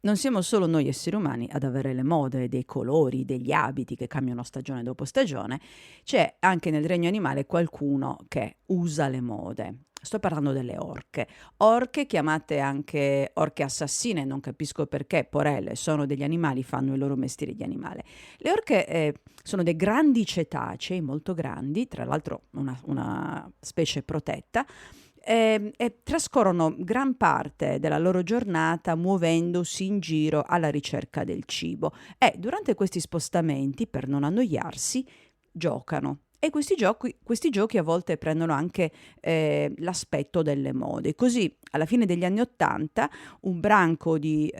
non siamo solo noi esseri umani ad avere le mode, dei colori, degli abiti che cambiano stagione dopo stagione, c'è anche nel regno animale qualcuno che usa le mode. Sto parlando delle orche chiamate anche orche assassine, non capisco perché, porelle, sono degli animali, fanno il loro mestiere di animale. Le orche sono dei grandi cetacei, molto grandi, tra l'altro una specie protetta, e trascorrono gran parte della loro giornata muovendosi in giro alla ricerca del cibo e durante questi spostamenti, per non annoiarsi, giocano. E questi giochi a volte prendono anche l'aspetto delle mode. Così, alla fine degli anni Ottanta, un branco di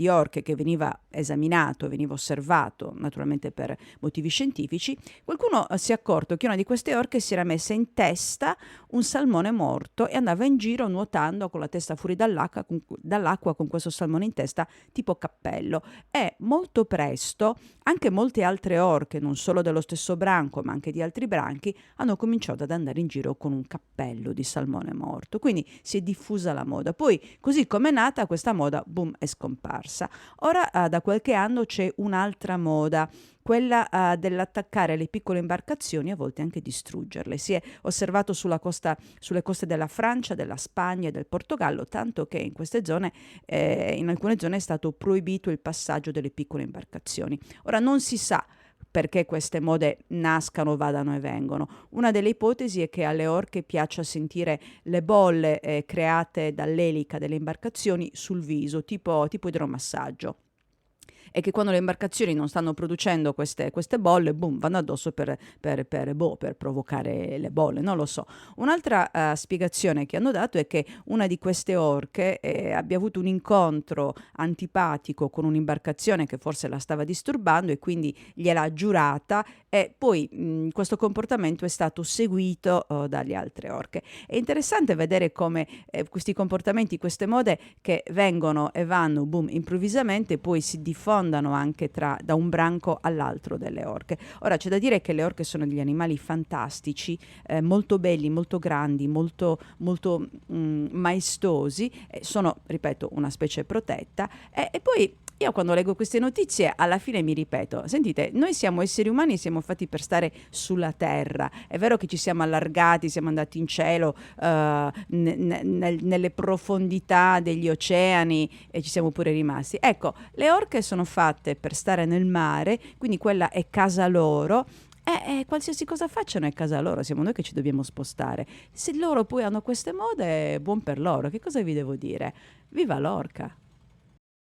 orche che veniva esaminato, veniva osservato, naturalmente per motivi scientifici, qualcuno si è accorto che una di queste orche si era messa in testa un salmone morto e andava in giro nuotando con la testa fuori dall'acqua con questo salmone in testa tipo cappello. E molto presto anche molte altre orche, non solo dello stesso branco ma anche di altri branchi, hanno cominciato ad andare in giro con un cappello di salmone morto. Quindi si è diffusa la moda. Poi, così come è nata questa moda, boom, è scomparsa. Ora da qualche anno c'è un'altra moda, quella dell'attaccare le piccole imbarcazioni, a volte anche distruggerle. Si è osservato sulle coste della Francia, della Spagna e del Portogallo, tanto che in alcune zone è stato proibito il passaggio delle piccole imbarcazioni. Ora non si sa perché queste mode nascano, vadano e vengono. Una delle ipotesi è che alle orche piaccia sentire le bolle create dall'elica delle imbarcazioni sul viso, tipo idromassaggio, e che quando le imbarcazioni non stanno producendo queste bolle, boom, vanno addosso per provocare le bolle, non lo so. Un'altra spiegazione che hanno dato è che una di queste orche abbia avuto un incontro antipatico con un'imbarcazione che forse la stava disturbando e quindi gliel'ha giurata e poi questo comportamento è stato seguito dalle altre orche. È interessante vedere come questi comportamenti, queste mode che vengono e vanno, boom, improvvisamente poi si diffondono anche da un branco all'altro delle orche. Ora c'è da dire che le orche sono degli animali fantastici, molto belli, molto grandi, molto maestosi, sono, ripeto, una specie protetta e poi io quando leggo queste notizie alla fine mi ripeto, sentite, noi siamo esseri umani, siamo fatti per stare sulla terra, è vero che ci siamo allargati, siamo andati in cielo, nelle profondità degli oceani e ci siamo pure rimasti. Ecco, le orche sono fatte per stare nel mare, quindi quella è casa loro. E qualsiasi cosa facciano è casa loro, siamo noi che ci dobbiamo spostare. Se loro poi hanno queste mode, buon per loro, che cosa vi devo dire? Viva l'orca!